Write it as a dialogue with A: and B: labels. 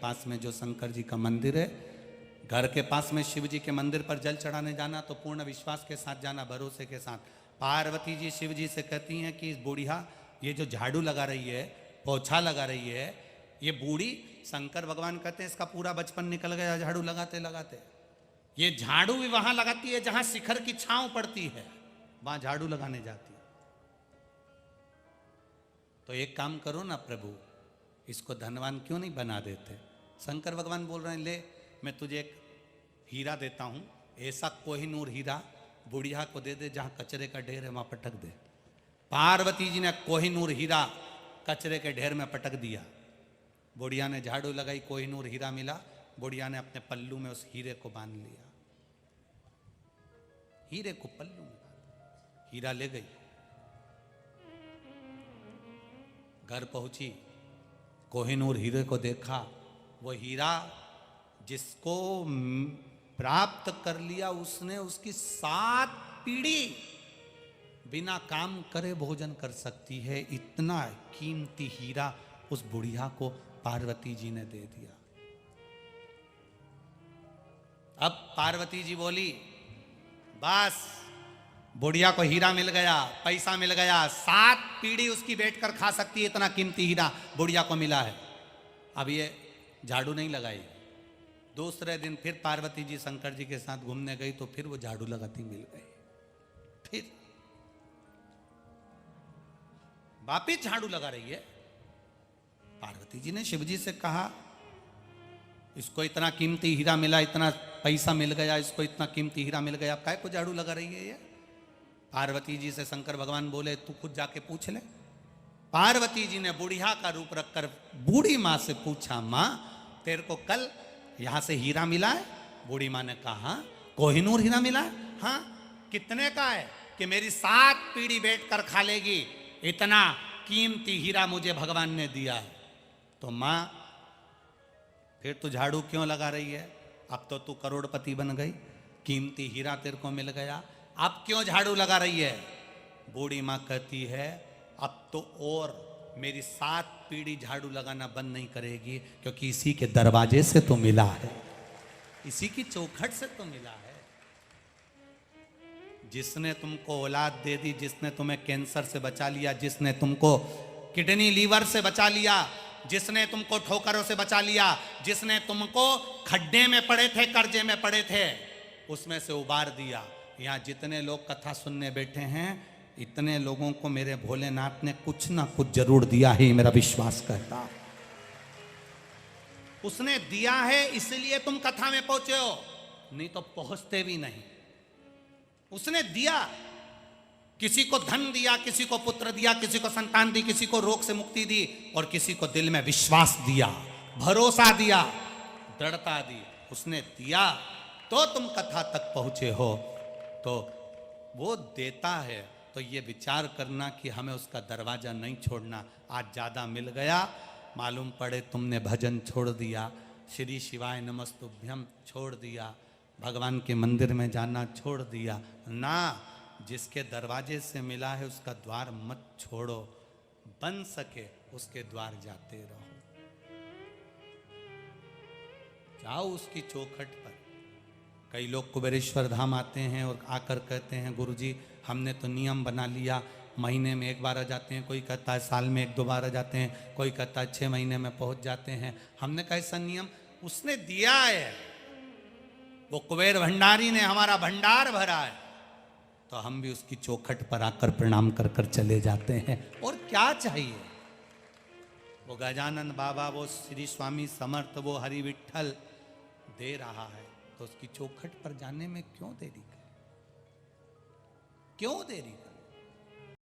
A: पास में जो शंकर जी का मंदिर है, घर के पास में शिव जी के मंदिर पर जल चढ़ाने जाना तो पूर्ण विश्वास के साथ जाना, भरोसे के साथ। पार्वती जी शिव जी से कहती हैं कि बुढ़िया ये जो झाड़ू लगा रही है, पोछा लगा रही है, ये बूढ़ी, शंकर भगवान कहते हैं इसका पूरा बचपन निकल गया झाड़ू लगाते लगाते। ये झाड़ू भी वहां लगाती है जहां शिखर की छांव पड़ती है, वहां झाड़ू लगाने जाती है। तो एक काम करो ना प्रभु, इसको धनवान क्यों नहीं बना देते? शंकर भगवान बोल रहे हैं ले मैं तुझे एक हीरा देता हूं, ऐसा कोहिनूर हीरा बुढ़िया को दे दे जहां कचरे का ढेर है वहां पटक दे। पार्वती जी ने कोहिनूर हीरा कचरे के ढेर में पटक दिया। बुढ़िया ने झाड़ू लगाई, कोहिनूर हीरा मिला, बुढ़िया ने अपने पल्लू में उस हीरे को बांध लिया। हीरे को पल्लू में बांध, हीरा ले गई, घर पहुंची, कोहिनूर हीरे को देखा। वो हीरा जिसको प्राप्त कर लिया उसने उसकी 7 पीढ़ी बिना काम करे भोजन कर सकती है। इतना कीमती हीरा उस बुढ़िया को पार्वती जी ने दे दिया। अब पार्वती जी बोली बस बुढ़िया को हीरा मिल गया, पैसा मिल गया, 7 पीढ़ी उसकी बैठकर खा सकती है, इतना कीमती हीरा बुढ़िया को मिला है। अब ये झाड़ू नहीं लगाई। दूसरे दिन फिर पार्वती जी शंकर जी के साथ घूमने गई तो फिर वो झाड़ू लगाती मिल गई। फिर वापिस झाड़ू लगा रही है। पार्वती जी ने शिव जी से कहा इसको इतना कीमती हीरा मिला, इतना पैसा मिल गया, इसको इतना कीमती हीरा मिल गया, अब काय को झाड़ू लगा रही है ये? पार्वती जी से शंकर भगवान बोले तू खुद जाके पूछ ले। पार्वती जी ने बुढ़िया का रूप रखकर बूढ़ी माँ से पूछा, माँ तेरे को कल यहां से हीरा मिला है? बूढ़ी माँ ने कहा कोहिनूर हीरा मिला है। हाँ, कितने का है? कि मेरी 7 पीढ़ी बैठकर खा लेगी, इतना कीमती हीरा मुझे भगवान ने दिया है। तो माँ फिर तू झाड़ू क्यों लगा रही है? अब तो तू करोड़पति बन गई, कीमती हीरा तेरे को मिल गया, अब क्यों झाड़ू लगा रही है? बूढ़ी माँ कहती है अब तो और मेरी 7 पीढ़ी झाड़ू लगाना बंद नहीं करेगी, क्योंकि इसी के दरवाजे से तो मिला है, इसी की चौखट से तो मिला है। जिसने तुमको औलाद दे दी, जिसने तुम्हें कैंसर से बचा लिया, जिसने तुमको किडनी लीवर से बचा लिया, जिसने तुमको ठोकरों से बचा लिया, जिसने तुमको खड्डे में पड़े थे, कर्जे में पड़े थे, उसमें से उबार दिया। यहाँ जितने लोग कथा सुनने बैठे हैं, इतने लोगों को मेरे भोलेनाथ ने कुछ ना कुछ जरूर दिया है, मेरा विश्वास कहता। उसने दिया है इसलिए तुम कथा में पहुंचे हो, नहीं तो पहुंचते भी नहीं। उसने दिया, किसी को धन दिया, किसी को पुत्र दिया, किसी को संतान दी, किसी को रोग से मुक्ति दी, और किसी को दिल में विश्वास दिया, भरोसा दिया, दृढ़ता दी। उसने दिया तो तुम कथा तक पहुंचे हो। तो वो देता है तो ये विचार करना कि हमें उसका दरवाजा नहीं छोड़ना। आज ज़्यादा मिल गया, मालूम पड़े तुमने भजन छोड़ दिया, श्री शिवाय नमस्तुभ्यम छोड़ दिया, भगवान के मंदिर में जाना छोड़ दिया ना। जिसके दरवाजे से मिला है उसका द्वार मत छोड़ो, बन सके उसके द्वार जाते रहो, जाओ उसकी चौखट पर। कई लोग कुबेरेश्वर धाम आते हैं और आकर कहते हैं गुरुजी हमने तो नियम बना लिया, महीने में 1 बार आ जाते हैं, कोई कहता है साल में 1-2 बार आ जाते हैं, कोई कहता है 6 महीने में पहुंच जाते हैं। हमने कहा ऐसा नियम उसने दिया है, वो कुबेर भंडारी ने हमारा भंडार भरा है, तो हम भी उसकी चौखट पर आकर प्रणाम कर कर चले जाते हैं। और क्या चाहिए? वो गजानन बाबा, वो श्री स्वामी समर्थ, वो हरि विठल दे रहा है, तो उसकी चौखट पर जाने में क्यों देरी करें? क्यों देरी करें?